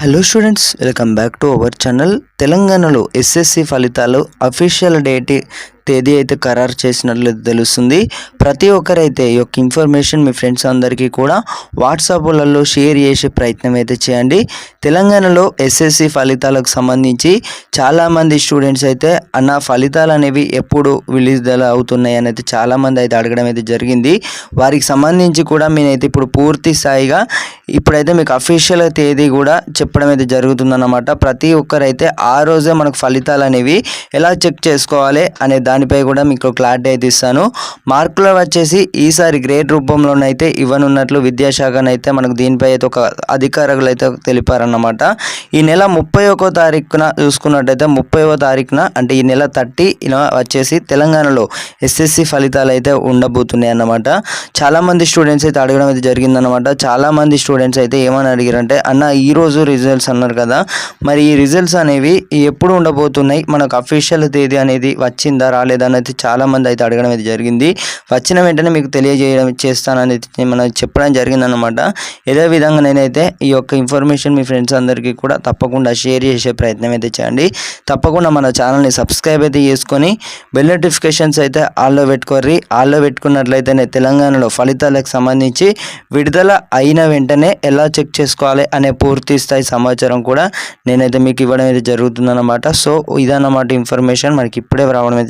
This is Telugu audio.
Hello students, welcome back to our channel. తెలంగాణలో ఎస్ఎస్సి ఫలితాలు అఫీషియల్ తేదీ అయితే ఖరారు చేసినట్లు తెలుస్తుంది. ప్రతి ఒక్కరైతే ఈ యొక్క ఇన్ఫర్మేషన్ మీ ఫ్రెండ్స్ అందరికీ కూడా వాట్సాప్లలో షేర్ చేసే ప్రయత్నం అయితే చేయండి. తెలంగాణలో ఎస్ఎస్సి ఫలితాలకు సంబంధించి చాలామంది స్టూడెంట్స్ అయితే అన్న ఫలితాలు అనేవి ఎప్పుడు విడుదల అవుతున్నాయి అనేది చాలామంది అయితే అడగడం అయితే జరిగింది. వారికి సంబంధించి కూడా నేనైతే ఇప్పుడు పూర్తి స్థాయిగా ఇప్పుడైతే మీకు అఫీషియల్ తేదీ కూడా చెప్పడం అయితే జరుగుతుందన్నమాట. ప్రతి ఒక్కరైతే ఆ రోజే మనకు ఫలితాలు అనేవి ఎలా చెక్ చేసుకోవాలి అనే దానిపై కూడా మీకు క్లారిటీ అయితే ఇస్తాను. మార్కులు వచ్చేసి ఈసారి గ్రేడ్ రూపంలోనైతే ఇవ్వనున్నట్లు విద్యాశాఖనైతే మనకు దీనిపై అయితే ఒక అధికారులు అయితే తెలిపారన్నమాట. ఈ నెల 31వ తారీఖున చూసుకున్నట్టయితే 30వ తారీఖున అంటే ఈ నెల 30 వచ్చేసి తెలంగాణలో ఎస్ఎస్సి ఫలితాలు అయితే ఉండబోతున్నాయి అన్నమాట. చాలామంది స్టూడెంట్స్ అయితే అడగడం అయితే జరిగిందన్నమాట. చాలామంది స్టూడెంట్స్ అయితే ఏమని అడిగారంటే, అన్న ఈరోజు రిజల్ట్స్ అన్నారు కదా, మరి ఈ రిజల్ట్స్ అనేవి ఎప్పుడు ఉండబోతున్నాయి, మనకు అఫీషియల్ తేదీ అనేది వచ్చిందా రాలేదా అనేది చాలామంది అయితే అడగడం అయితే జరిగింది. వచ్చిన వెంటనే మీకు తెలియజేయడం చేస్తానని మనం చెప్పడం జరిగిందనమాట. ఇదే విధంగా నేనైతే ఈ యొక్క ఇన్ఫర్మేషన్ మీ ఫ్రెండ్స్ అందరికీ కూడా తప్పకుండా షేర్ చేసే ప్రయత్నం అయితే చేయండి. తప్పకుండా మన ఛానల్ని సబ్స్క్రైబ్ అయితే చేసుకొని బెల్ నోటిఫికేషన్స్ అయితే ఆల్లో పెట్టుకోర్రి. ఆల్లో పెట్టుకున్నట్లయితేనే తెలంగాణలో ఫలితాలకు సంబంధించి విడుదల అయిన వెంటనే ఎలా చెక్ చేసుకోవాలి అనే పూర్తి స్థాయి సమాచారం కూడా నేనైతే మీకు ఇవ్వడం అయితే జరుగుతుందన్నమాట. సో ఇదన్నమాట ఇన్ఫర్మేషన్ మనకి ఇప్పుడే రావడం అయితే